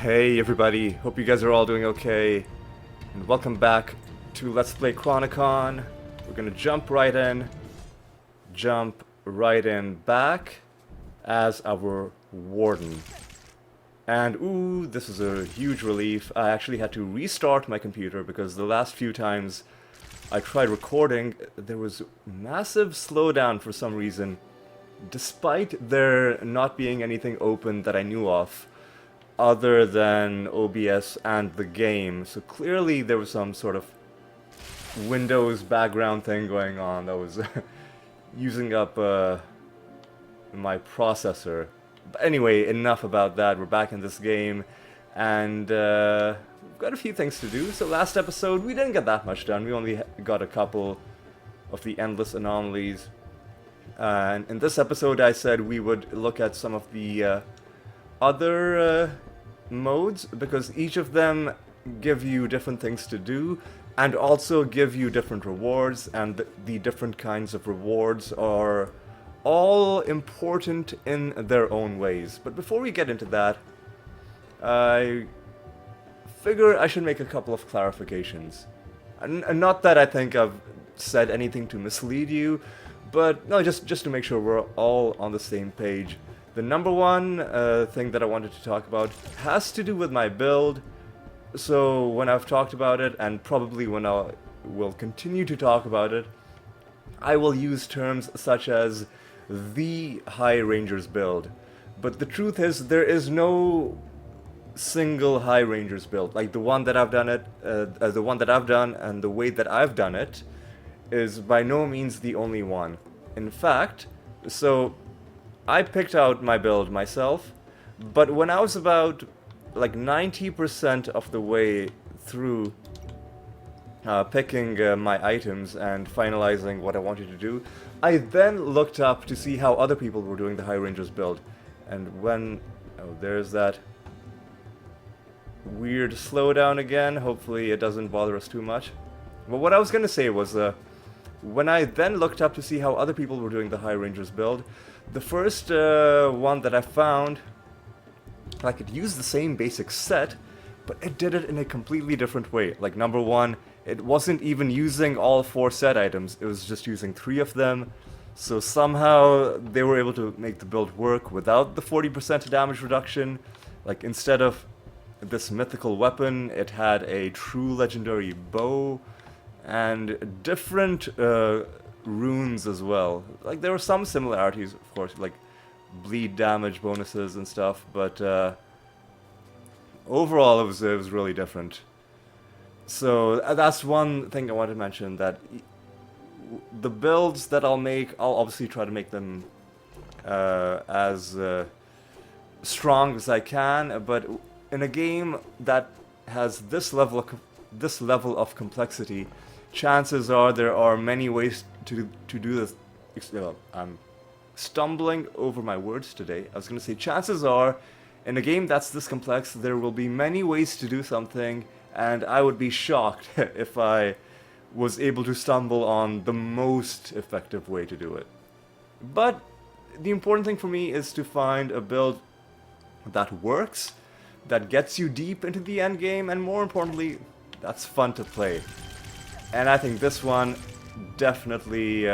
Hey everybody, hope you guys are all doing okay, and welcome back to Let's Play Chronicon. We're gonna jump right in back as our warden. And ooh, this is a huge relief. I actually had to restart my computer because the last few times I tried recording, there was massive slowdown for some reason, despite there not being anything open that I knew of other than OBS and the game. So clearly there was some sort of Windows background thing going on that was using up my processor. But anyway, enough about that. We're back in this game, and we've got a few things to do. So last episode we didn't get that much done. We only got a couple of the endless anomalies. And in this episode I said we would look at some of the other modes, because each of them give you different things to do and also give you different rewards, and the different kinds of rewards are all important in their own ways. But before we get into that, I figure I should make a couple of clarifications. And not that I think I've said anything to mislead you, but no, just to make sure we're all on the same page. The number one thing that I wanted to talk about has to do with my build. So when I've talked about it, and probably when I will continue to talk about it, I will use terms such as the High Rangers build. But the truth is, there is no single High Rangers build. Like the one that I've done and the way that I've done it is by no means the only one. In fact, so I picked out my build myself, but when I was about like 90% of the way through picking my items and finalizing what I wanted to do, I then looked up to see how other people were doing the High Rangers build. And when... oh, there's that weird slowdown again. Hopefully it doesn't bother us too much. But what I was gonna say was, when I then looked up to see how other people were doing the High Rangers build, the first one that I found, like, it used the same basic set, but it did it in a completely different way. Like, number one, it wasn't even using all 4 set items, it was just using 3 of them. So somehow they were able to make the build work without the 40% damage reduction. Like, instead of this mythical weapon, it had a true legendary bow and different runes as well. Like, there were some similarities, of course, like bleed damage bonuses and stuff, but overall it was really different. So that's one thing I wanted to mention, that the builds that I'll make, I'll obviously try to make them as strong as I can, but in a game that has this level of complexity, chances are there are many ways to do this. I'm stumbling over my words today. I was going to say, chances are, in a game that's this complex, there will be many ways to do something, and I would be shocked if I was able to stumble on the most effective way to do it. But the important thing for me is to find a build that works, that gets you deep into the end game, and more importantly, that's fun to play. And I think this one definitely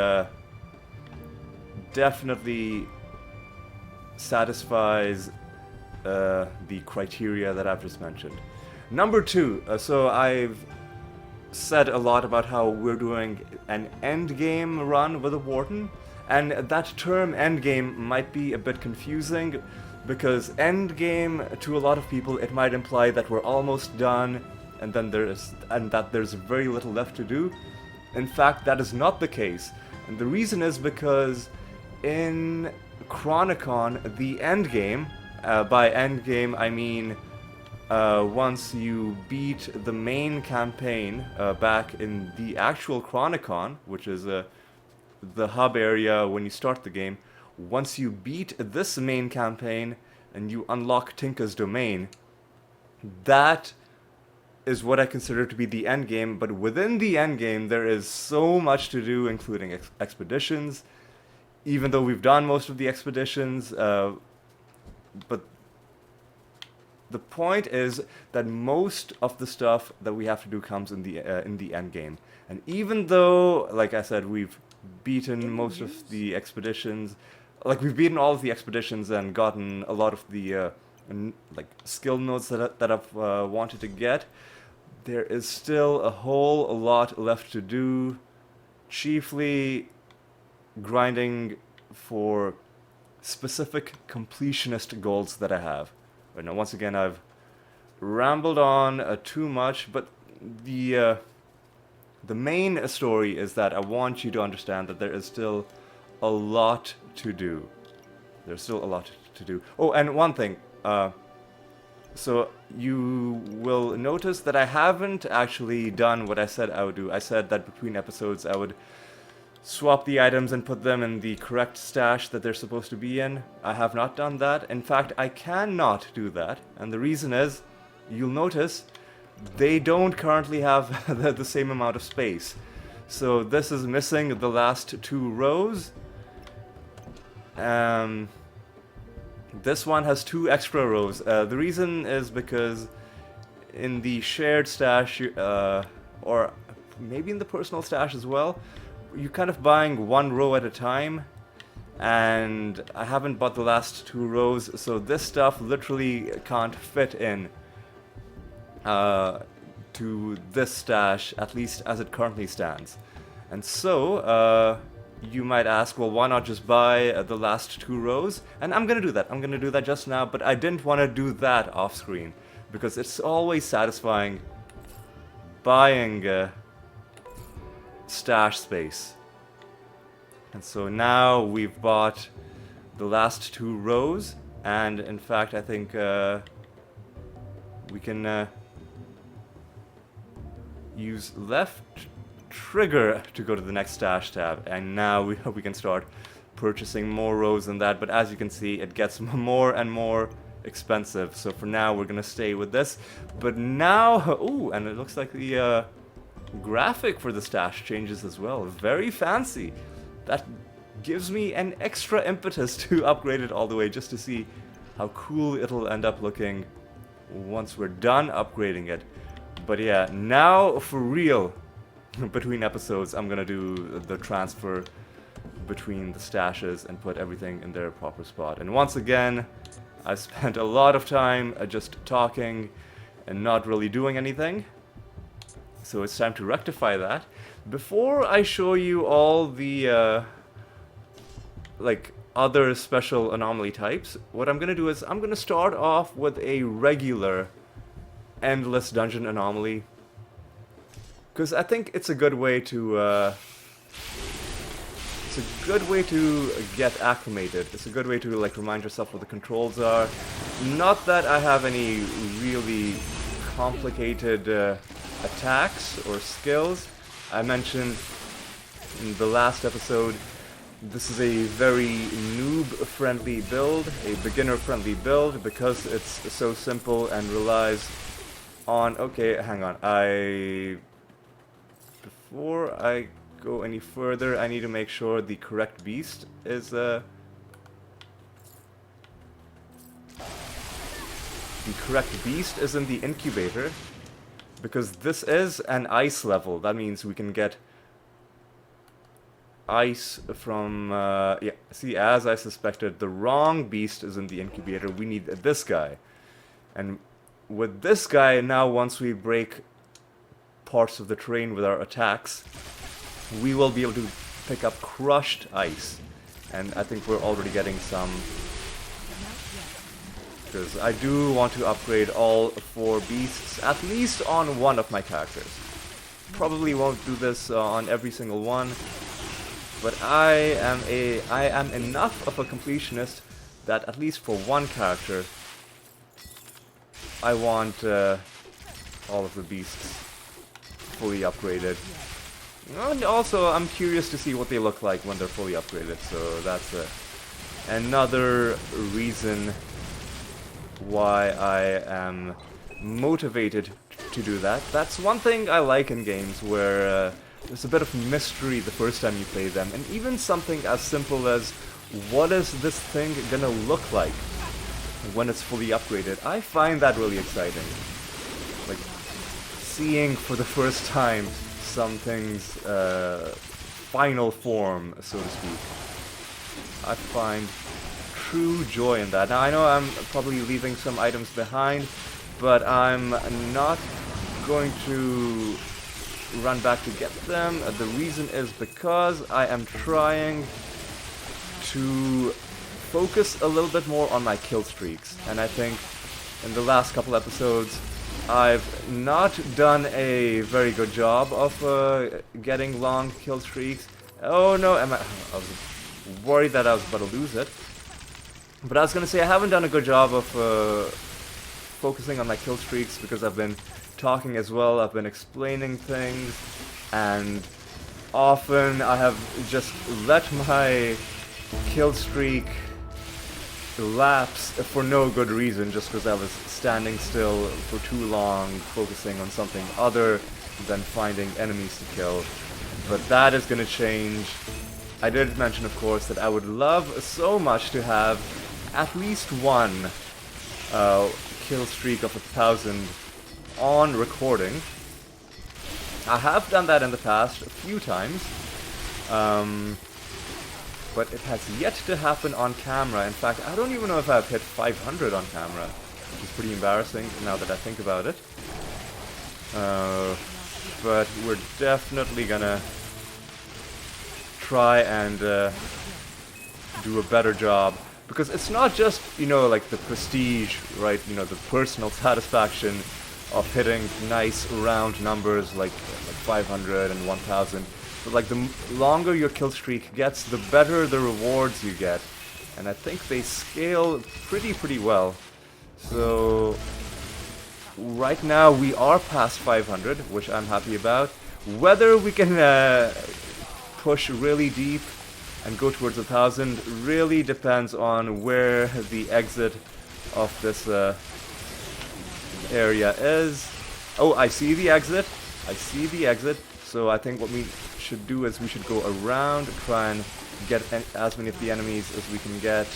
satisfies the criteria that I've just mentioned. Number 2, so I've said a lot about how we're doing an endgame run with a Warden, and that term endgame might be a bit confusing, because endgame, to a lot of people, it might imply that we're almost done, and that there's very little left to do. In fact, that is not the case. And the reason is because in Chronicon, the endgame, by endgame I mean once you beat the main campaign back in the actual Chronicon, which is the hub area when you start the game, once you beat this main campaign and you unlock Tinka's domain, that is what I consider to be the end game. But within the end game, there is so much to do, including expeditions. Even though we've done most of the expeditions, but The point is that most of the stuff that we have to do comes in the end game. And even though, like I said, we've beaten most of the expeditions, like we've beaten all of the expeditions and gotten a lot of the like skill nodes that I've wanted to get, there is still a whole lot left to do. Chiefly grinding for specific completionist goals that I have. But now, once again, I've rambled on too much, but the main story is that I want you to understand that there is still a lot to do. There's still a lot to do. Oh, and one thing. So you will notice that I haven't actually done what I said I would do. I said that between episodes I would swap the items and put them in the correct stash that they're supposed to be in. I have not done that. In fact, I cannot do that. And the reason is, you'll notice, they don't currently have the same amount of space. So this is missing the last 2 rows. This one has 2 extra rows. The reason is because in the shared stash, or maybe in the personal stash as well, you're kind of buying 1 row at a time, and I haven't bought the last 2 rows, so this stuff literally can't fit in to this stash, at least as it currently stands. And so, you might ask, well, why not just buy the last 2 rows? And I'm gonna do that. I'm gonna do that just now, but I didn't want to do that off screen, because it's always satisfying buying stash space. And so now we've bought the last 2 rows, and in fact I think we can use left trigger to go to the next stash tab, and now we can start purchasing more rows than that. But as you can see, it gets more and more expensive, so for now we're gonna stay with this. But now, ooh, and it looks like the graphic for the stash changes as well. Very fancy. That gives me an extra impetus to upgrade it all the way, just to see how cool it'll end up looking once we're done upgrading it. But yeah, now for real, between episodes, I'm gonna do the transfer between the stashes and put everything in their proper spot. And once again, I spent a lot of time just talking and not really doing anything. So it's time to rectify that. Before I show you all the like other special anomaly types, what I'm gonna do is I'm gonna start off with a regular endless dungeon anomaly, because I think it's a good way to get acclimated. It's a good way to like remind yourself what the controls are. Not that I have any really complicated attacks or skills. I mentioned in the last episode, this is a very noob-friendly build, a beginner-friendly build, because it's so simple and relies on... Okay, hang on. Before I go any further, I need to make sure the correct beast is... The correct beast is in the incubator, because this is an ice level. That means we can get ice from... yeah, see, as I suspected, the wrong beast is in the incubator. We need this guy. And with this guy, now once we break parts of the terrain with our attacks, we will be able to pick up crushed ice. And I think we're already getting some... because I do want to upgrade all 4 beasts, at least on one of my characters. Probably won't do this on every single one, but I am enough of a completionist that at least for one character, I want all of the beasts fully upgraded. And also, I'm curious to see what they look like when they're fully upgraded, so that's another reason why I am motivated to do that. That's one thing I like in games, where there's a bit of mystery the first time you play them, and even something as simple as, what is this thing gonna look like? when it's fully upgraded. I find that really exciting. Like, seeing for the first time something's final form, so to speak. I find true joy in that. Now, I know I'm probably leaving some items behind, but I'm not going to run back to get them. The reason is because I am trying to focus a little bit more on my kill streaks. And I think in the last couple episodes, I've not done a very good job of getting long kill streaks. Oh no, I was worried that I was about to lose it. But I was going to say I haven't done a good job of focusing on my kill streaks because I've been talking as well, I've been explaining things, and often I have just let my kill streak lapse for no good reason, just because I was standing still for too long, focusing on something other than finding enemies to kill. But that is going to change. I did mention, of course, that I would love so much to have at least one kill streak of 1,000 on recording. I have done that in the past a few times, but it has yet to happen on camera. In fact, I don't even know if I've hit 500 on camera, which is pretty embarrassing now that I think about it. But we're definitely gonna try and do a better job. Because it's not just, you know, like the prestige, right, you know, the personal satisfaction of hitting nice round numbers like 500 and 1,000. But like the longer your kill streak gets, the better the rewards you get. And I think they scale pretty well. So right now we are past 500, which I'm happy about. Whether we can push really deep and go towards 1,000 really depends on where the exit of this area is. Oh, I see the exit. I see the exit. So I think what we should do is we should go around, try and get as many of the enemies as we can get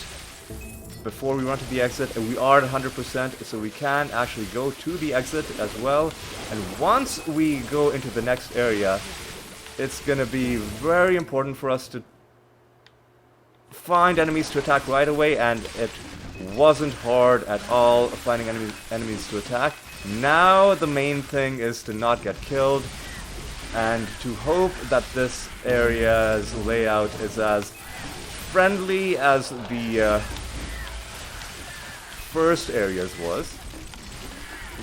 before we run to the exit. And we are at 100%, so we can actually go to the exit as well. And once we go into the next area, it's gonna be very important for us to find enemies to attack right away, and it wasn't hard at all finding enemies to attack. Now the main thing is to not get killed, and to hope that this area's layout is as friendly as the first areas was,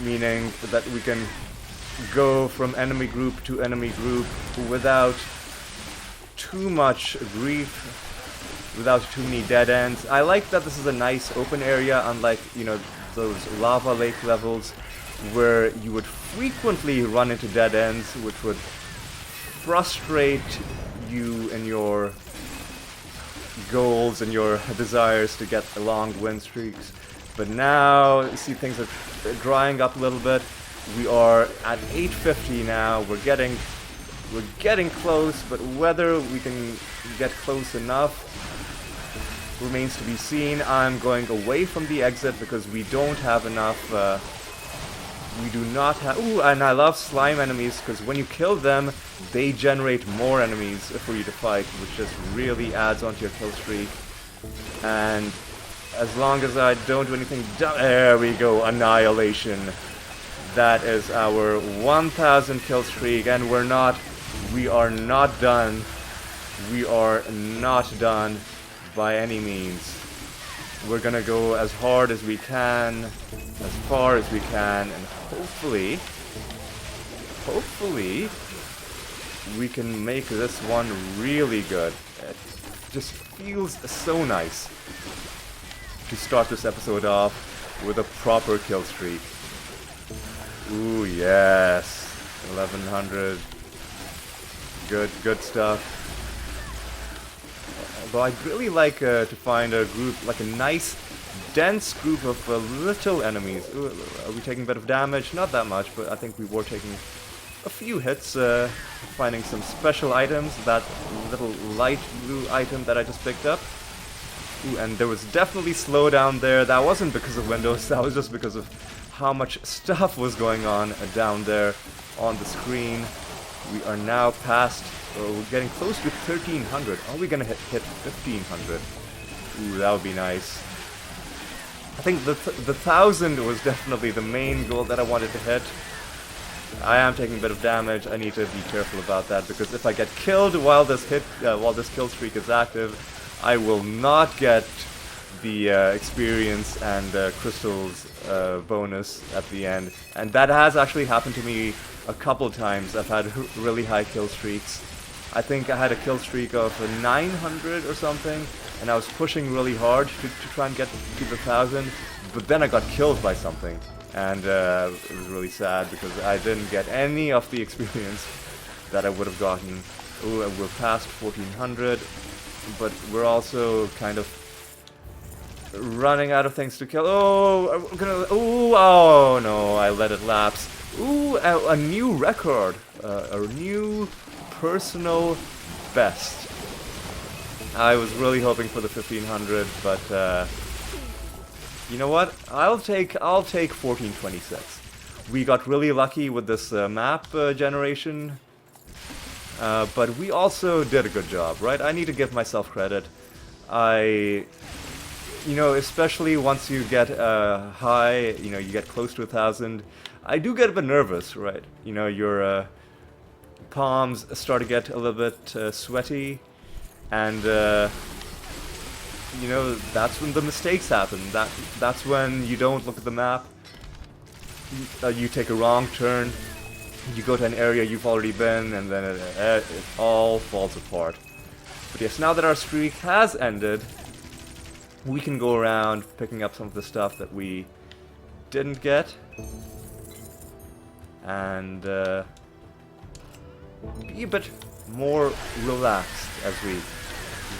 meaning that we can go from enemy group to enemy group without too much grief, without too many dead ends. I like that this is a nice open area, unlike, you know, those lava lake levels where you would frequently run into dead ends, which would frustrate you in your goals and your desires to get long win streaks. But now, you see, things are drying up a little bit. We are at 850 now. We're getting close, but whether we can get close enough remains to be seen. I'm going away from the exit because we don't have enough. We do not have. Ooh, and I love slime enemies because when you kill them, they generate more enemies for you to fight, which just really adds onto your kill streak. And as long as I don't do anything, there we go, annihilation. That is our 1,000 kill streak, and we are not done. We are not done by any means. We're gonna go as hard as we can, as far as we can, and hopefully, we can make this one really good. It just feels so nice to start this episode off with a proper kill streak. Ooh, yes. 1,100. Good stuff. Although I'd really like to find a group, like a nice, dense group of little enemies. Ooh, are we taking a bit of damage? Not that much, but I think we were taking a few hits, finding some special items. That little light blue item that I just picked up. Ooh, and there was definitely slowdown there. That wasn't because of Windows, that was just because of how much stuff was going on down there on the screen. We are now past, we're getting close to 1300. Are we gonna hit 1500? Ooh, that would be nice. I think the 1000 was definitely the main goal that I wanted to hit. I am taking a bit of damage. I need to be careful about that because if I get killed while this kill streak is active, I will not get the experience and crystals bonus at the end. And that has actually happened to me a couple times. I've had really high kill streaks. I think I had a kill streak of 900 or something, and I was pushing really hard to try and get to the 1000, but then I got killed by something. And it was really sad because I didn't get any of the experience that I would have gotten. Ooh, we're past 1400, but we're also kind of running out of things to kill. Oh, I'm gonna. Ooh, oh no, I let it lapse. Ooh, a new record, a new personal best. I was really hoping for the 1500, but you know what? I'll take 1426. We got really lucky with this map generation, but we also did a good job, right? I need to give myself credit. You know, especially once you get high, you know, you get close to 1000, I do get a bit nervous, right? You know, your palms start to get a little bit sweaty, and you know, that's when the mistakes happen. That's when you don't look at the map, you take a wrong turn, you go to an area you've already been, and then it all falls apart. But yes, now that our streak has ended, we can go around picking up some of the stuff that we didn't get, and be a bit more relaxed as we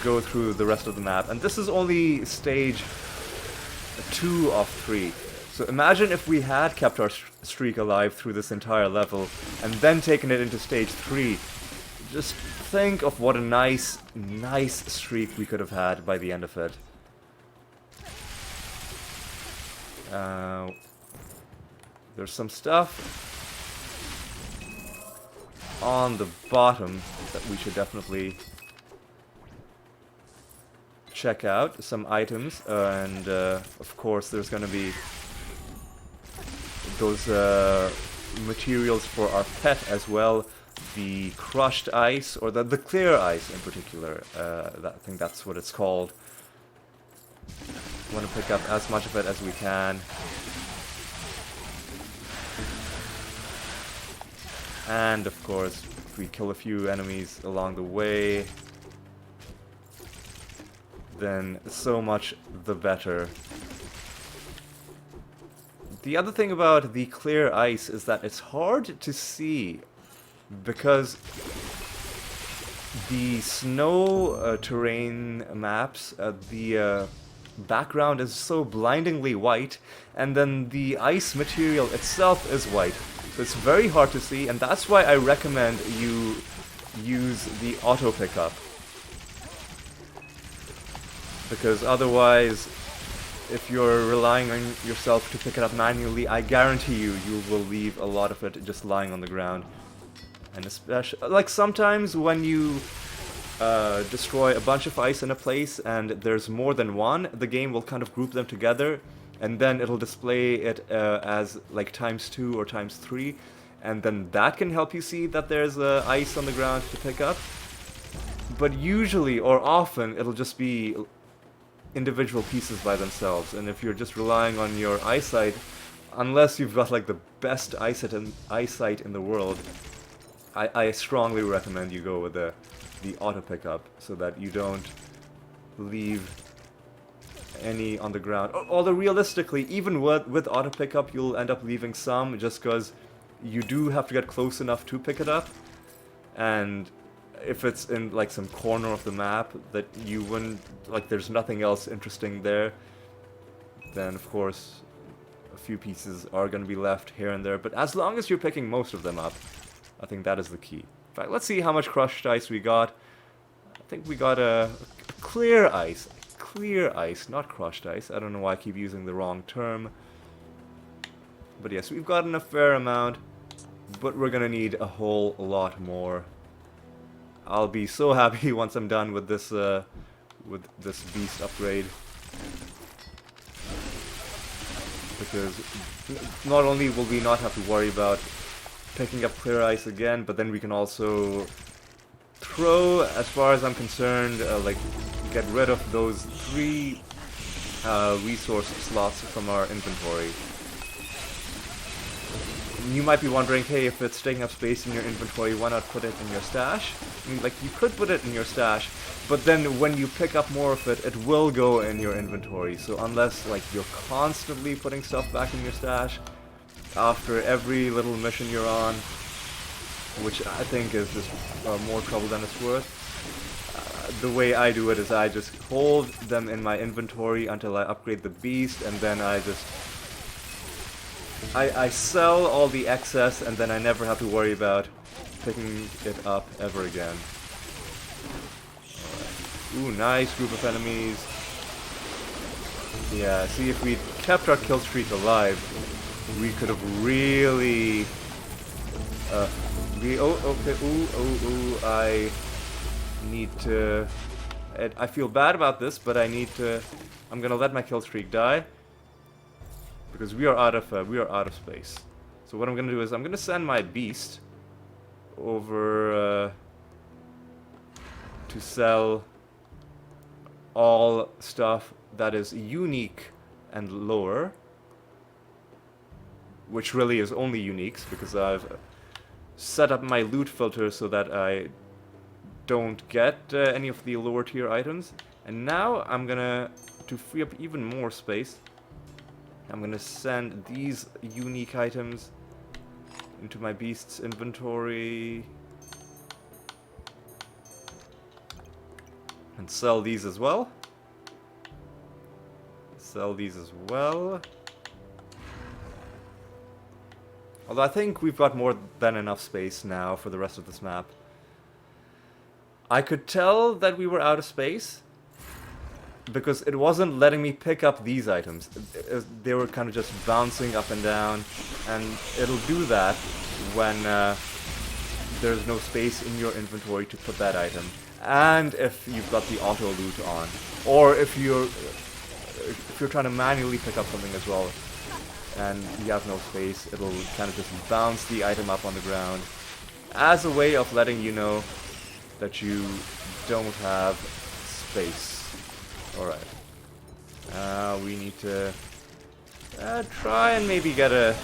go through the rest of the map. And this is only stage 2 of 3. So imagine if we had kept our streak alive through this entire level and then taken it into stage 3. Just think of what a nice streak we could have had by the end of it. There's some stuff on the bottom that we should definitely check out. Some items, and of course there's gonna be those materials for our pet as well. The crushed ice, or the clear ice in particular. I think that's what it's called. Want to pick up as much of it as we can. And of course, if we kill a few enemies along the way, then so much the better. The other thing about the clear ice is that it's hard to see because the snow terrain maps, the background is so blindingly white, and then the ice material itself is white. So it's very hard to see, and that's why I recommend you use the auto pickup. Because otherwise, if you're relying on yourself to pick it up manually, I guarantee you will leave a lot of it just lying on the ground. And especially, like sometimes when you destroy a bunch of ice in a place and there's more than one, the game will kind of group them together, and then it'll display it as like ×2 or ×3, and then that can help you see that there's ice on the ground to pick up. But usually, or often, it'll just be individual pieces by themselves, and if you're just relying on your eyesight, unless you've got like the best eyesight in the world, I strongly recommend you go with the auto pickup so that you don't leave any on the ground. Although realistically, even with auto pickup, you'll end up leaving some just because you do have to get close enough to pick it up, and if it's in like some corner of the map that you wouldn't, like there's nothing else interesting there, then of course a few pieces are going to be left here and there. But as long as you're picking most of them up, I think that is the key. In fact, let's see how much crushed ice we got. I think we got a clear ice. clear ice, not crushed ice. I don't know why I keep using the wrong term. But yes, we've gotten a fair amount, but we're gonna need a whole lot more. I'll be so happy once I'm done with this beast upgrade. Because not only will we not have to worry about picking up clear ice again, but then we can also throw, as far as I'm concerned, like get rid of those 3 resource slots from our inventory. You might be wondering, hey, if it's taking up space in your inventory, why not put it in your stash? I mean, like, you could put it in your stash, but then when you pick up more of it, it will go in your inventory. So unless, like, you're constantly putting stuff back in your stash after every little mission you're on, which I think is just more trouble than it's worth, the way I do it is I just hold them in my inventory until I upgrade the beast, and then I sell all the excess, and then I never have to worry about picking it up ever again. Alright. Ooh, nice group of enemies. Yeah, see, if we'd kept our kill streak alive, we could have really... I need to... I feel bad about this, but I need to... I'm gonna let my kill streak die. Because we are out of space. So what I'm gonna do is I'm gonna send my beast over to sell all stuff that is unique and lower, which really is only uniques, because I've set up my loot filter so that I don't get any of the lower tier items. And now I'm gonna, to free up even more space, I'm gonna send these unique items into my beast's inventory and sell these as well. Sell these as well. Although I think we've got more than enough space now for the rest of this map. I could tell that we were out of space because it wasn't letting me pick up these items. They were kind of just bouncing up and down, and it'll do that when there's no space in your inventory to put that item, and if you've got the auto loot on, or if you're trying to manually pick up something as well and you have no space, it'll kind of just bounce the item up on the ground as a way of letting you know that you don't have space. Alright. We need to try and maybe get a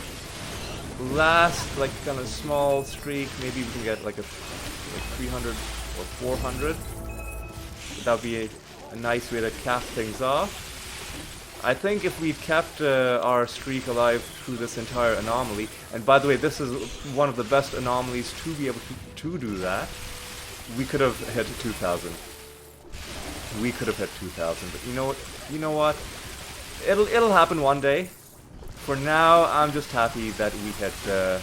last, like, kind of small streak. Maybe we can get like 300 or 400. That would be a nice way to cap things off. I think if we'd kept our streak alive through this entire anomaly, and by the way, this is one of the best anomalies to be able to do that, we could have hit 2,000. We could have hit 2,000, but you know what? It'll happen one day. For now, I'm just happy that we hit the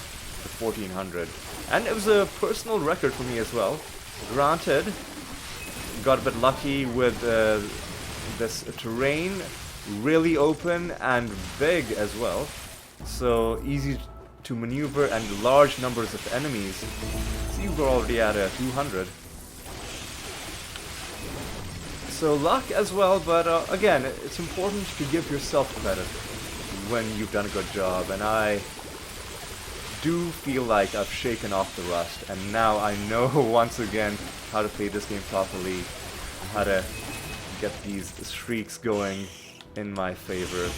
1,400, and it was a personal record for me as well. Granted, got a bit lucky with this terrain, really open and big as well, so easy to maneuver and large numbers of enemies. See, we're already at 200. So luck as well, but again, it's important to give yourself credit when you've done a good job, and I do feel like I've shaken off the rust, and now I know once again how to play this game properly, how to get these streaks going in my favor.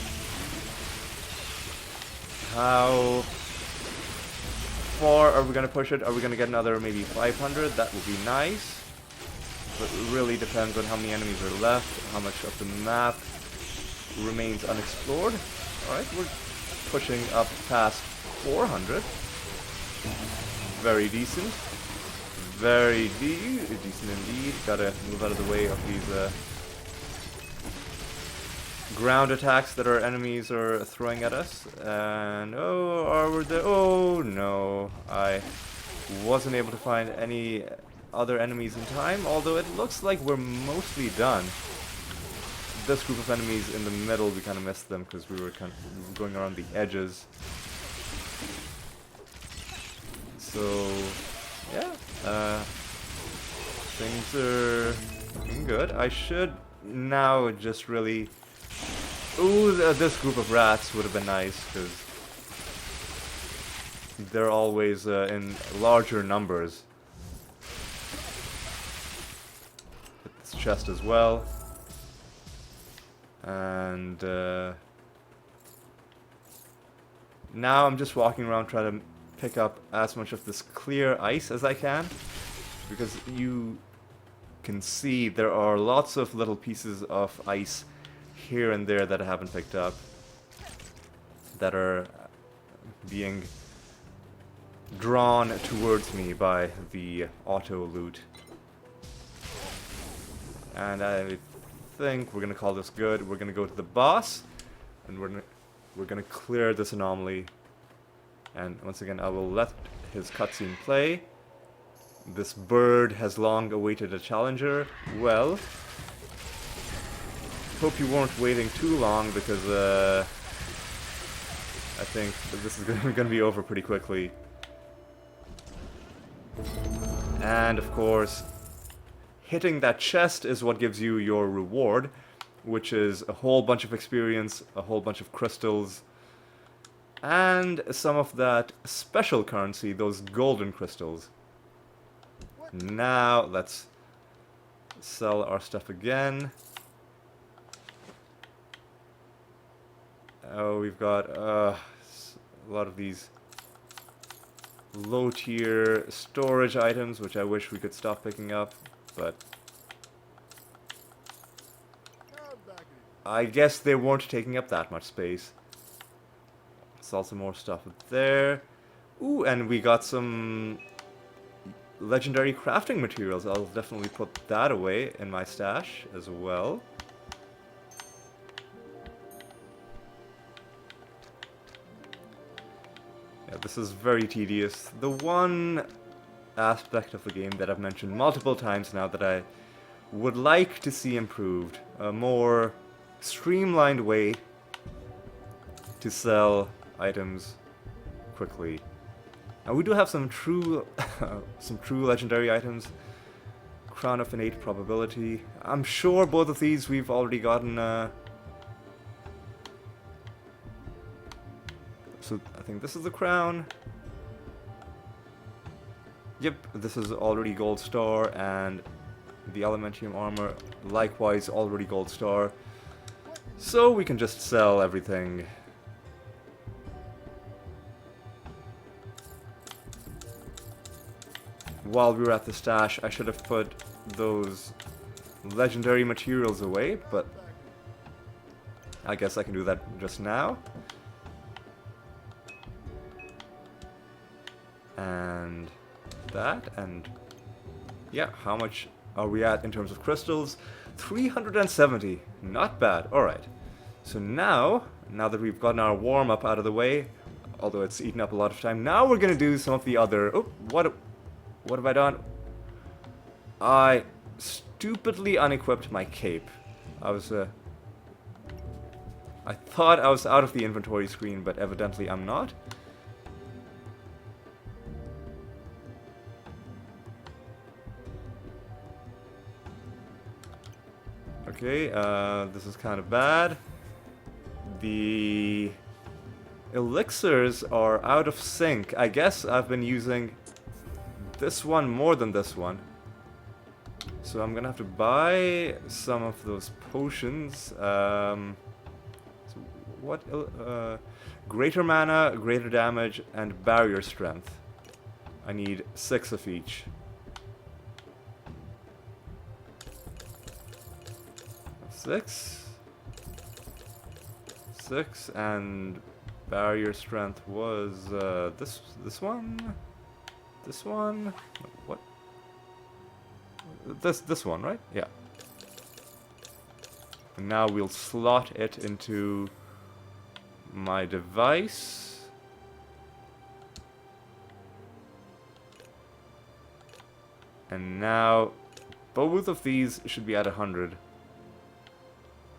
How far are we going to push it? Are we going to get another maybe 500? That would be nice. But it really depends on how many enemies are left, how much of the map remains unexplored. Alright, we're pushing up past 400. Very decent. Very decent indeed. Gotta move out of the way of these ground attacks that our enemies are throwing at us. And oh no, I wasn't able to find any other enemies in time, although it looks like we're mostly done. this group of enemies in the middle, we kind of missed them because we were going around the edges. So, yeah, things are looking good. I should now just really... Ooh, this group of rats would have been nice, because they're always in larger numbers. Hit this chest as well. And now I'm just walking around trying to pick up as much of this clear ice as I can, because you can see there are lots of little pieces of ice here and there that I haven't picked up that are being drawn towards me by the auto loot. And I think we're gonna call this good. We're gonna go to the boss, and we're gonna clear this anomaly. And once again, I will let his cutscene play. This bird has long awaited a challenger. Well, hope you weren't waiting too long, because I think this is gonna be over pretty quickly. And of course, hitting that chest is what gives you your reward, which is a whole bunch of experience, a whole bunch of crystals, and some of that special currency, those golden crystals. Now, let's sell our stuff again. Oh, we've got a lot of these low-tier storage items, which I wish we could stop picking up, but I guess they weren't taking up that much space. Sell some more stuff there. Ooh, and we got some legendary crafting materials. I'll definitely put that away in my stash as well. Yeah, this is very tedious. The one aspect of the game that I've mentioned multiple times now that I would like to see improved, a more streamlined way to sell items quickly. Now we do have some true legendary items. Crown of Innate Probability. I'm sure both of these we've already gotten. So I think this is the crown. Yep, this is already gold star, and the Elementium armor likewise already gold star. So we can just sell everything. While we were at the stash, I should have put those legendary materials away, but I guess I can do that just now. And that, and yeah, how much are we at in terms of crystals? 370, not bad. Alright, so now that we've gotten our warm-up out of the way, although it's eaten up a lot of time, now we're gonna do some of the other... Oh, what have I done? I stupidly unequipped my cape. I thought I was out of the inventory screen, but evidently I'm not. Okay, this is kind of bad. The elixirs are out of sync. I guess I've been using this one more than this one. So I'm gonna have to buy some of those potions. So what? Greater mana, greater damage, and barrier strength. I need 6 of each. 6, and barrier strength was this one. This one? What? This one, right? Yeah. And now we'll slot it into my device. And now both of these should be at 100.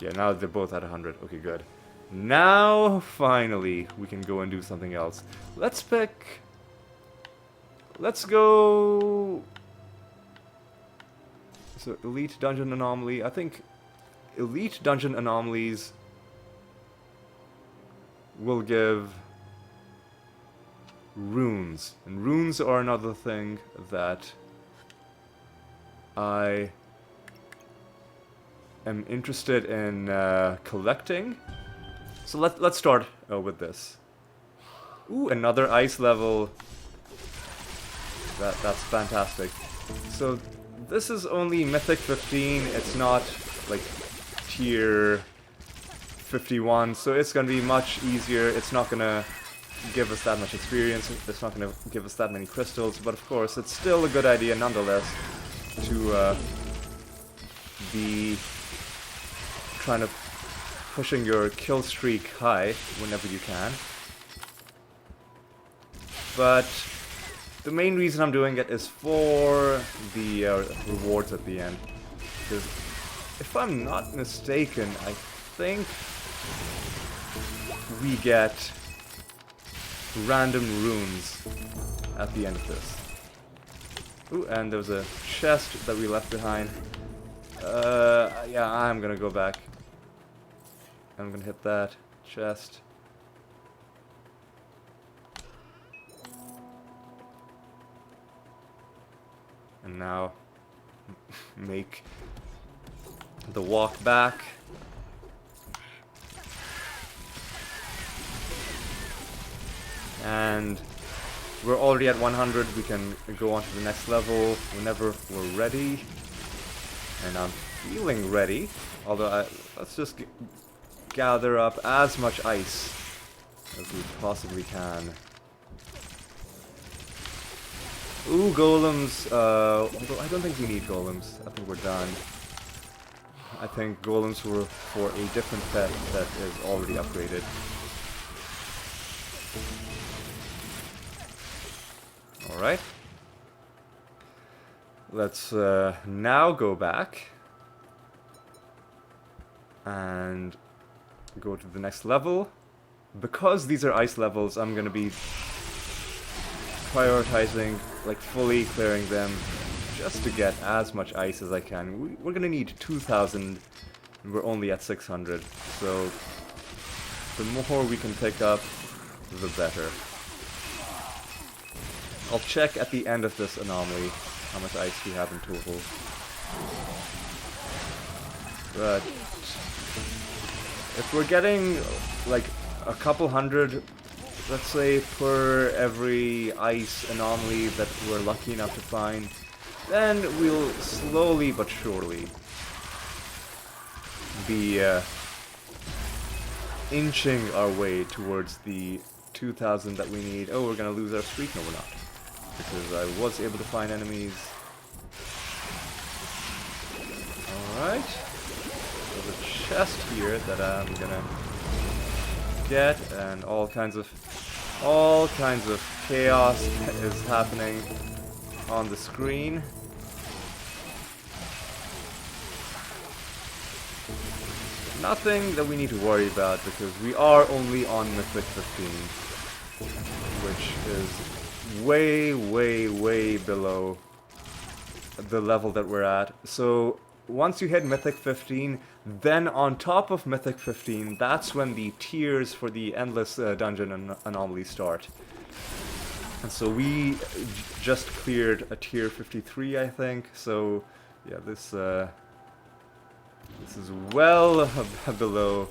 Yeah, now they're both at 100. Okay, good. Now, finally, we can go and do something else. Let's pick... Let's go... So, Elite Dungeon Anomaly. I think Elite Dungeon Anomalies will give runes. And runes are another thing that I am interested in collecting. So let's start with this. Ooh, another ice level. That's fantastic. So this is only Mythic 15. It's not like tier 51, so it's gonna be much easier. It's not gonna give us that much experience. It's not gonna give us that many crystals, but of course, it's still a good idea nonetheless to be trying to pushing your kill streak high whenever you can. But the main reason I'm doing it is for the rewards at the end. Because if I'm not mistaken, I think we get random runes at the end of this. Ooh, and there's a chest that we left behind. Yeah, I'm gonna go back. I'm gonna hit that chest. And now make the walk back. And we're already at 100. We can go on to the next level whenever we're ready. And I'm feeling ready. Although, let's just gather up as much ice as we possibly can. Ooh, golems. Although I don't think we need golems. I think we're done. I think golems were for a different pet that is already upgraded. Alright. Let's now go back and go to the next level. Because these are ice levels, I'm gonna be prioritizing, like fully clearing them just to get as much ice as I can. We're gonna need 2,000 and we're only at 600, so the more we can pick up, the better. I'll check at the end of this anomaly how much ice we have in total. But if we're getting like a couple hundred, let's say, per every ice anomaly that we're lucky enough to find, then we'll slowly but surely be inching our way towards the 2,000 that we need. Oh, we're gonna lose our streak? No, we're not. Because I was able to find enemies. Alright. There's a chest here that I'm gonna get, and all kinds of chaos is happening on the screen. Nothing that we need to worry about because we are only on Mythic 15, which is way, way, way below the level that we're at. So once you hit Mythic 15, then on top of Mythic 15, that's when the tiers for the Endless Dungeon Anomaly start. And so we just cleared a tier 53, I think. So yeah, this is well below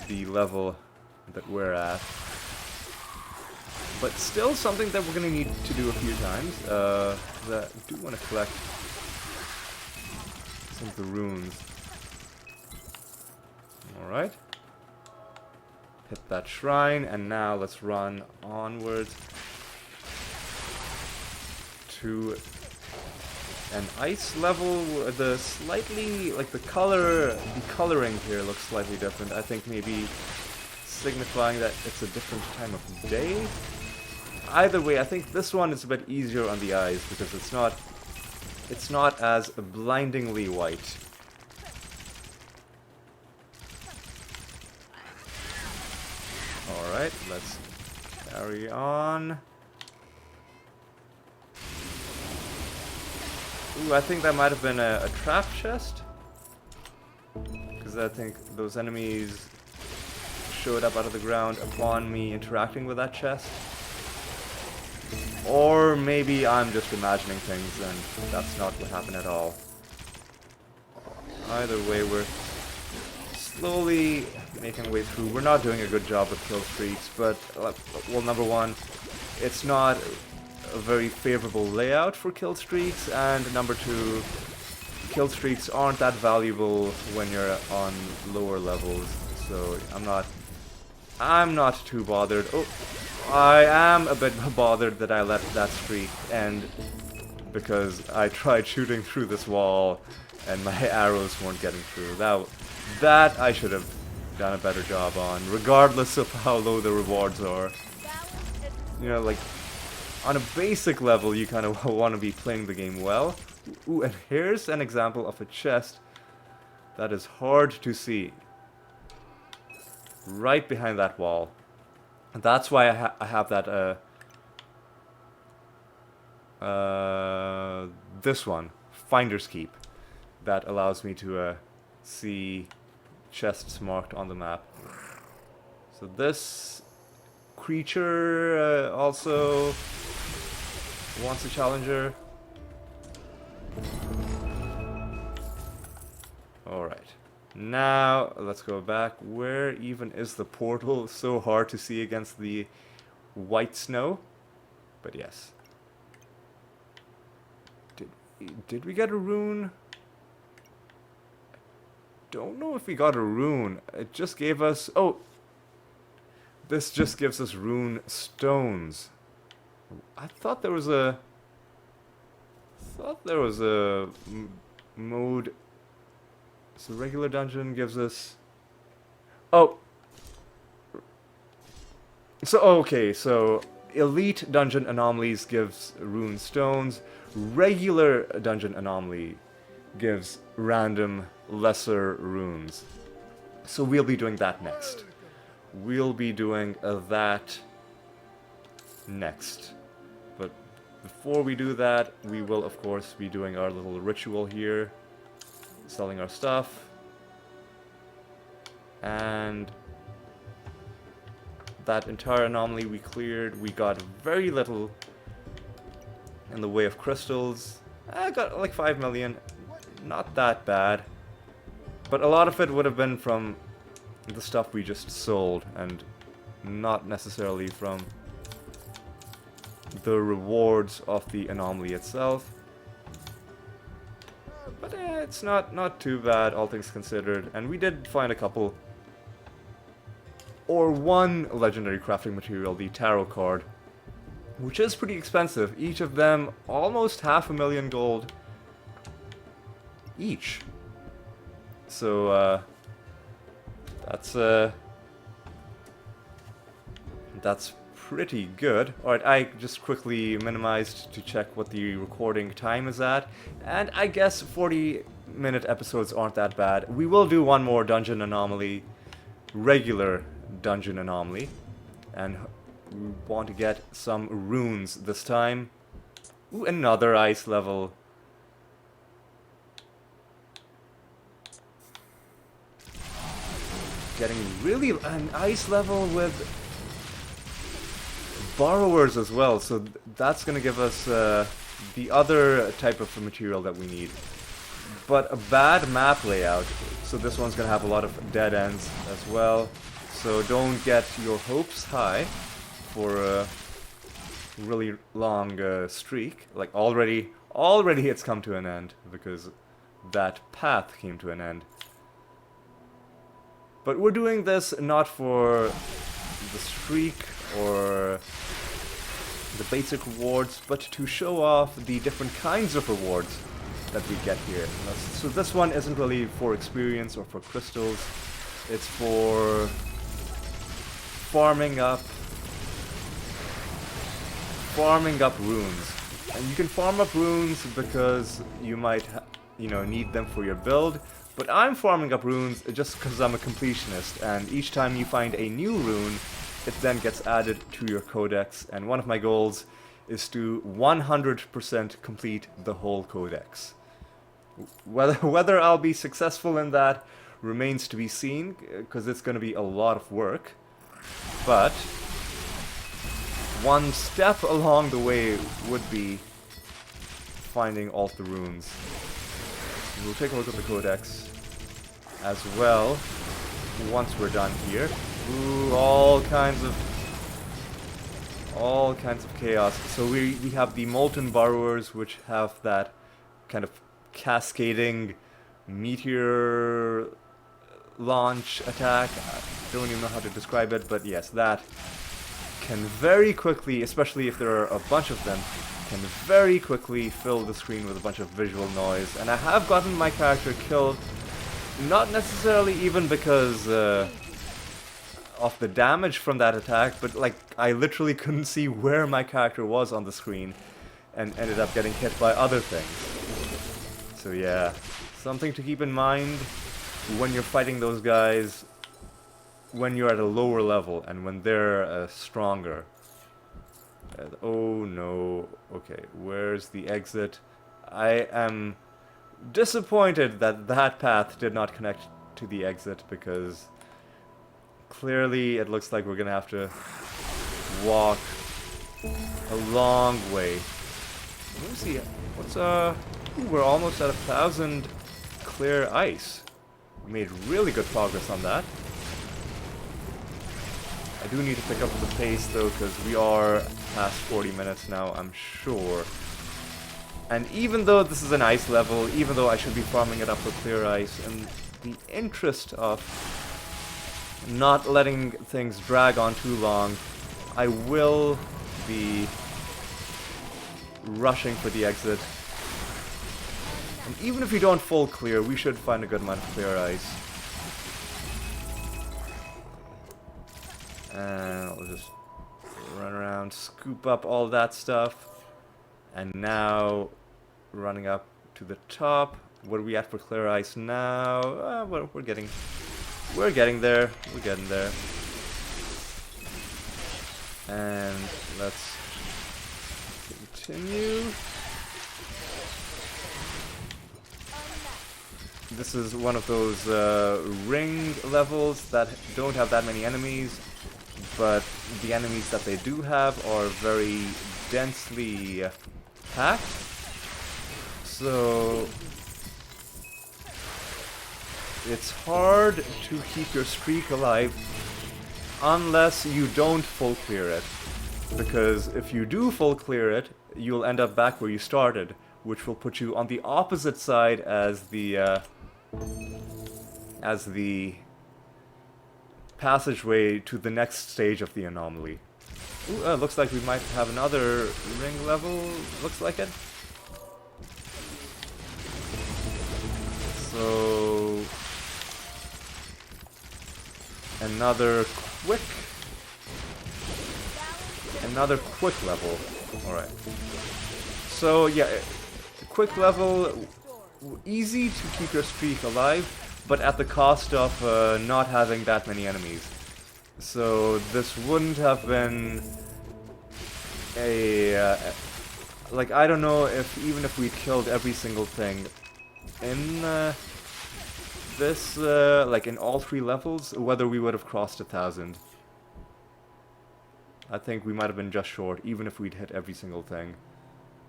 the level that we're at. But still something that we're going to need to do a few times. I do want to collect some of the runes. Alright. Hit that shrine, and now let's run onwards to an ice level. The slightly, like the coloring here looks slightly different. I think maybe signifying that it's a different time of day. Either way, I think this one is a bit easier on the eyes because it's not as blindingly white. Alright, let's carry on. Ooh, I think that might have been a trap chest. Because I think those enemies showed up out of the ground upon me interacting with that chest. Or maybe I'm just imagining things and that's not what happened at all. Either way, we're slowly making our way through. We're not doing a good job with kill streaks, but, well, number one, it's not a very favorable layout for kill streaks, and number two, kill streaks aren't that valuable when you're on lower levels, so I'm not too bothered. Oh, I am a bit bothered that I let that streak end because I tried shooting through this wall and my arrows weren't getting through. That I should have done a better job on, regardless of how low the rewards are. You know, like, on a basic level, you kind of want to be playing the game well. Ooh, and here's an example of a chest that is hard to see. Right behind that wall. And that's why I have that, this one, Finder's Keep, that allows me to see chests marked on the map. So this creature also wants a challenger. Alright. Now, let's go back. Where even is the portal? So hard to see against the white snow. But yes. Did we get a rune? Don't know if we got a rune. It just gave us... Oh! This just gives us rune stones. I thought there was a... mode... So regular dungeon gives us... Oh! So, okay, so elite dungeon anomalies gives rune stones. Regular dungeon anomaly gives random lesser runes. So we'll be doing that next. We'll be doing that next. But before we do that, we will of course be doing our little ritual here. Selling our stuff. And that entire anomaly we cleared. We got very little in the way of crystals. I got like 5 million. Not that bad. But a lot of it would have been from the stuff we just sold, and not necessarily from the rewards of the anomaly itself. But it's not too bad, all things considered. And we did find a couple, or one legendary crafting material, the tarot card, which is pretty expensive. Each of them almost 500,000 gold each. So that's pretty good. Alright, I just quickly minimized to check what the recording time is at, and I guess 40-minute episodes aren't that bad. We will do one more dungeon anomaly, regular dungeon anomaly, and we want to get some runes this time. Ooh, another ice level. Getting really an ice level with borrowers as well, so that's gonna give us the other type of material that we need. But a bad map layout, so this one's gonna have a lot of dead ends as well. So don't get your hopes high for a really long streak. Like already it's come to an end because that path came to an end. But we're doing this not for the streak or the basic rewards, but to show off the different kinds of rewards that we get here. So this one isn't really for experience or for crystals. It's for farming up runes. And you can farm up runes because you might need them for your build. But I'm farming up runes just because I'm a completionist, and each time you find a new rune, it then gets added to your codex, and one of my goals is to 100% complete the whole codex. Whether I'll be successful in that remains to be seen, because it's going to be a lot of work, but one step along the way would be finding all the runes. We'll take a look at the codex as well once we're done here. Ooh, all kinds of chaos. So we have the Molten Borrowers, which have that kind of cascading meteor launch attack. I don't even know how to describe it, but yes, that can very quickly, especially if there are a bunch of them, can very quickly fill the screen with a bunch of visual noise. And I have gotten my character killed, not necessarily even because of the damage from that attack, but like I literally couldn't see where my character was on the screen and ended up getting hit by other things. So yeah, something to keep in mind when you're fighting those guys when you're at a lower level and when they're stronger. Oh no, okay, where's the exit? I am disappointed that that path did not connect to the exit, because clearly it looks like we're gonna have to walk a long way. Let me see, what's ooh, we're almost at 1,000 clear ice. We made really good progress on that. I do need to pick up the pace though, because we are past 40 minutes now, I'm sure. And even though this is an ice level, even though I should be farming it up for clear ice, in the interest of not letting things drag on too long, I will be rushing for the exit. And even if we don't full clear, we should find a good amount of clear ice. And I'll just run around, scoop up all that stuff. And now, running up to the top. What are we at for clear ice now? We're getting there. We're getting there. And let's continue. This is one of those ring levels that don't have that many enemies, but the enemies that they do have are very densely packed. So it's hard to keep your streak alive unless you don't full clear it. Because if you do full clear it, you'll end up back where you started, which will put you on the opposite side as the passageway to the next stage of the anomaly. Ooh, looks like we might have another ring level, looks like it. So another quick level. Alright. So yeah, quick level, easy to keep your streak alive, but at the cost of not having that many enemies. So this wouldn't have been a like, I don't know if even if we killed every single thing in this like in all 3 levels, whether we would have crossed 1,000. I think we might have been just short, even if we'd hit every single thing.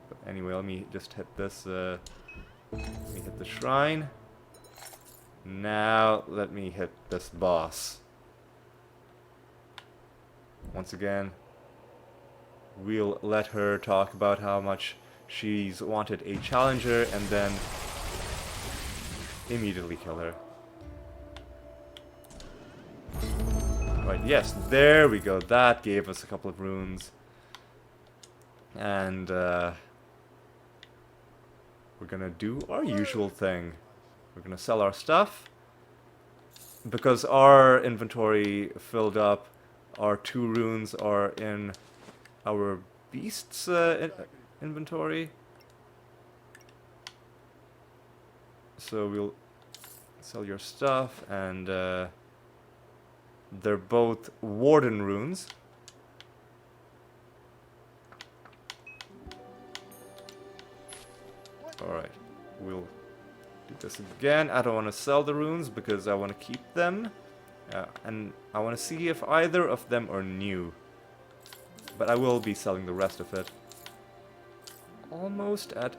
But anyway, let me just hit this. Let me hit the shrine. Now let me hit this boss. Once again, we'll let her talk about how much she's wanted a challenger, and then immediately kill her. Right, yes, there we go. That gave us a couple of runes. And we're gonna do our usual thing. We're gonna sell our stuff. Because our inventory filled up, our 2 runes are in our beast's inventory. So we'll sell your stuff, and They're both Warden runes. Alright, we'll do this again. I don't want to sell the runes because I want to keep them. And I want to see if either of them are new. But I will be selling the rest of it. Almost at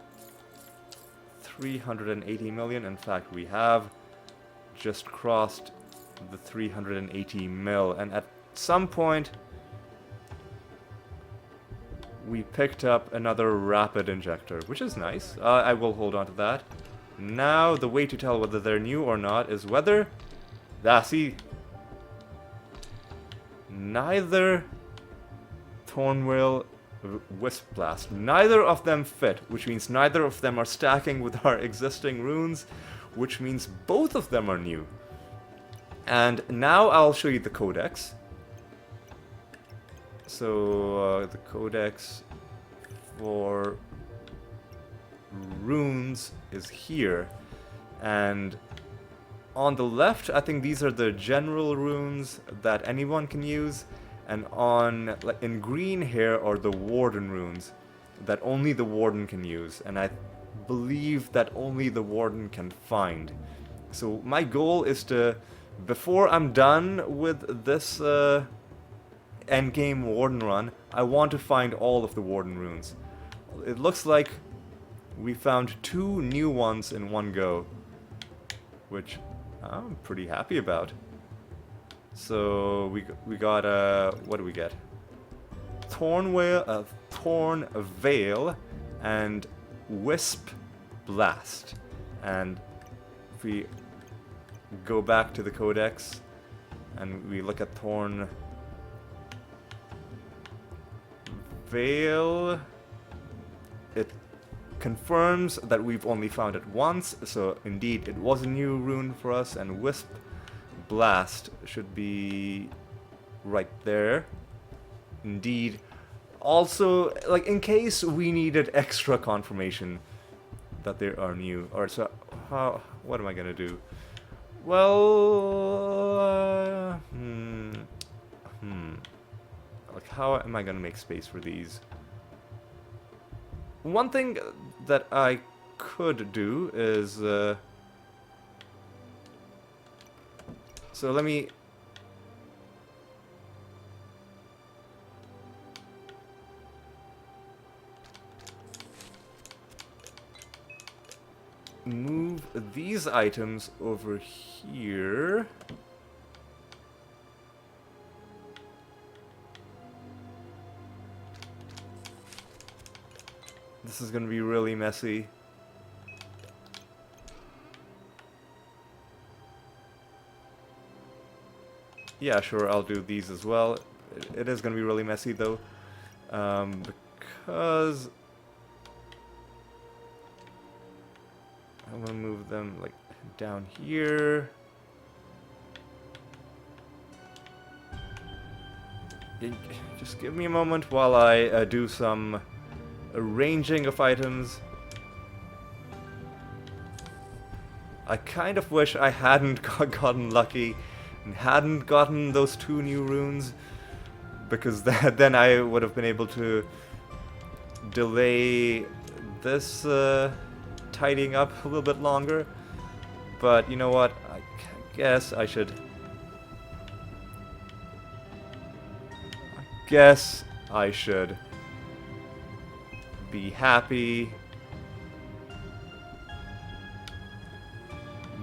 380 million. In fact, we have just crossed the 380 mil. And at some point, we picked up another rapid injector, which is nice. I will hold on to that. Now, the way to tell whether they're new or not is whether... see... Neither Thornwheel, Wisp Blast, neither of them fit, which means neither of them are stacking with our existing runes, which means both of them are new. And now I'll show you the codex. So, the codex for runes is here. And on the left, I think these are the general runes that anyone can use. And on, like, in green here are the Warden runes that only the Warden can use. And I believe that only the Warden can find. So my goal is to, before I'm done with this endgame Warden run, I want to find all of the Warden runes. It looks like we found 2 new ones in one go, which I'm pretty happy about. So we got what do we get? Thorn Veil and Wisp Blast. And if we go back to the codex and we look at Thorn Veil, it confirms that we've only found it once, so indeed it was a new rune for us, and Wisp Blast should be right there. Indeed. Also, like, in case we needed extra confirmation that they are new. Or so, what am I gonna do? Well, like, how am I gonna make space for these? One thing that I could do is, so let me... move these items over here. This is gonna be really messy. Yeah, sure, I'll do these as well. It is gonna be really messy though, because I'm gonna move them like down here. Just give me a moment while I do some arranging of items. I kind of wish I hadn't gotten lucky and hadn't gotten those 2 new runes, because then I would have been able to delay this tidying up a little bit longer. But you know what, I guess I should be happy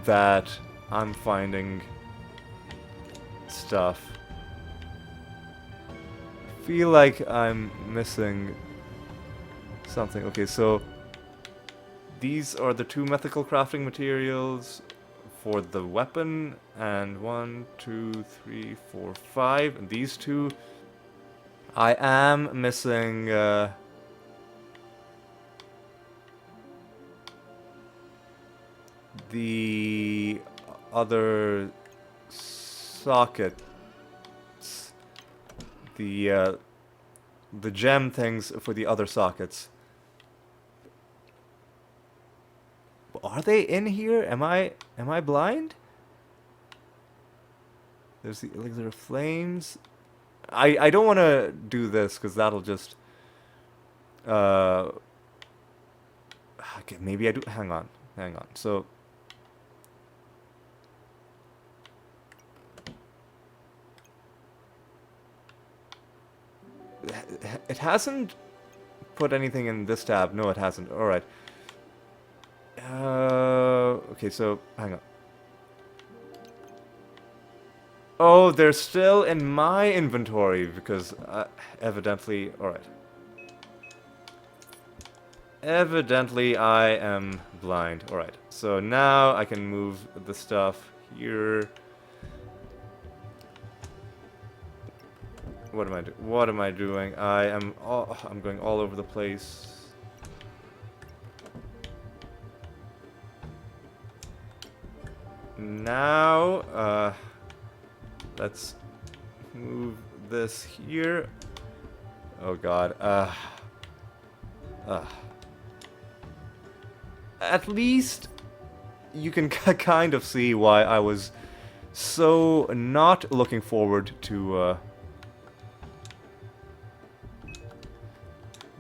that I'm finding stuff. I feel like I'm missing something. Okay, so these are the 2 mythical crafting materials for the weapon, and 1, 2, 3, 4, 5. And these 2, I am missing the other sockets, the gem things for the other sockets. Are they in here? Am I blind? There's the elixir of flames. I don't want to do this because that'll just uh okay, maybe I do. Hang on, hang on. So it hasn't put anything in this tab. No, it hasn't. All right. Okay, so hang on. Oh, they're still in my inventory because evidently. All right. Evidently, I am blind. All right. So now I can move the stuff here. What am I What am I doing? I'm going all over the place. Now, let's move this here. Oh God. At least you can kind of see why I was so not looking forward to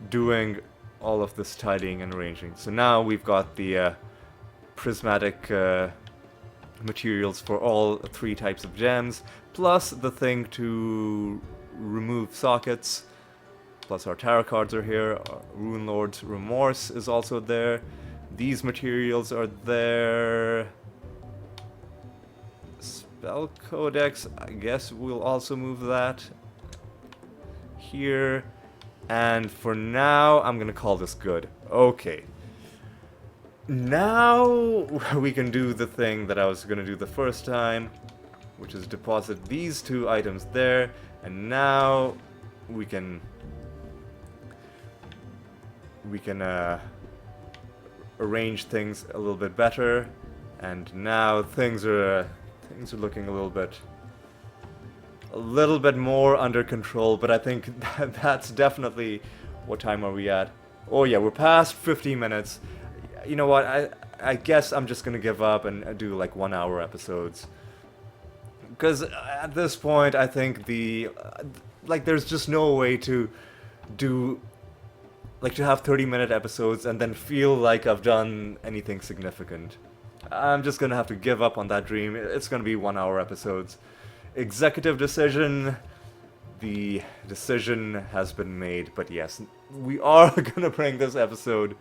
doing all of this tidying and arranging. So now we've got the prismatic materials for all 3 types of gems, plus the thing to remove sockets, plus our tarot cards are here, our Rune Lord's Remorse is also there, these materials are there, Spell Codex, I guess we'll also move that here, and for now I'm gonna call this good. Okay. Now we can do the thing that I was going to do the first time, which is deposit these 2 items there, and now we can arrange things a little bit better, and now things are looking a little bit more under control, but I think that's definitely... What time are we at? Oh yeah, we're past 50 minutes. You know what, I guess I'm just gonna give up and do like 1-hour episodes. Because at this point, I think like there's just no way to do, like to have 30-minute episodes and then feel like I've done anything significant. I'm just gonna have to give up on that dream. It's gonna be 1-hour episodes. Executive decision. The decision has been made, but yes, we are gonna bring this episode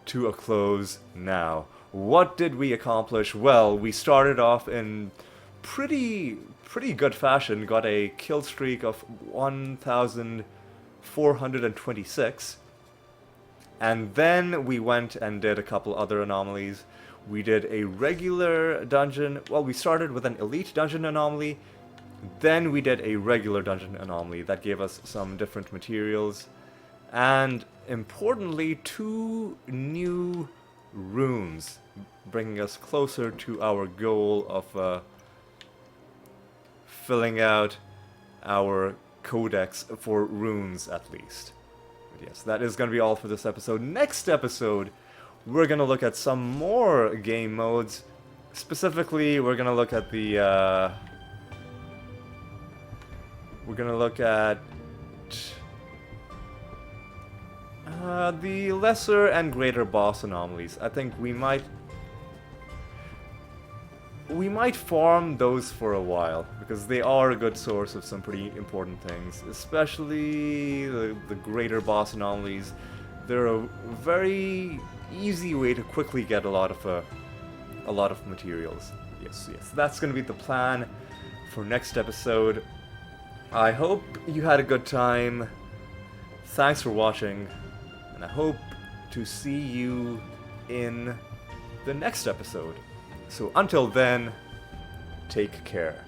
to a close now. What did we accomplish? Well, we started off in pretty good fashion, got a kill streak of 1,426, and then we went and did a couple other anomalies. We did a regular dungeon. Well, we started with an elite dungeon anomaly, then we did a regular dungeon anomaly that gave us some different materials, and importantly, 2 new runes, bringing us closer to our goal of filling out our codex for runes at least. But yes, that is going to be all for this episode. Next episode, we're going to look at some more game modes. Specifically, we're going to look at the the lesser and greater boss anomalies. I think we might farm those for a while, because they are a good source of some pretty important things, especially the greater boss anomalies. They're a very easy way to quickly get a lot of materials. Yes, that's going to be the plan for next episode. I hope you had a good time. Thanks for watching, and I hope to see you in the next episode. So until then, take care.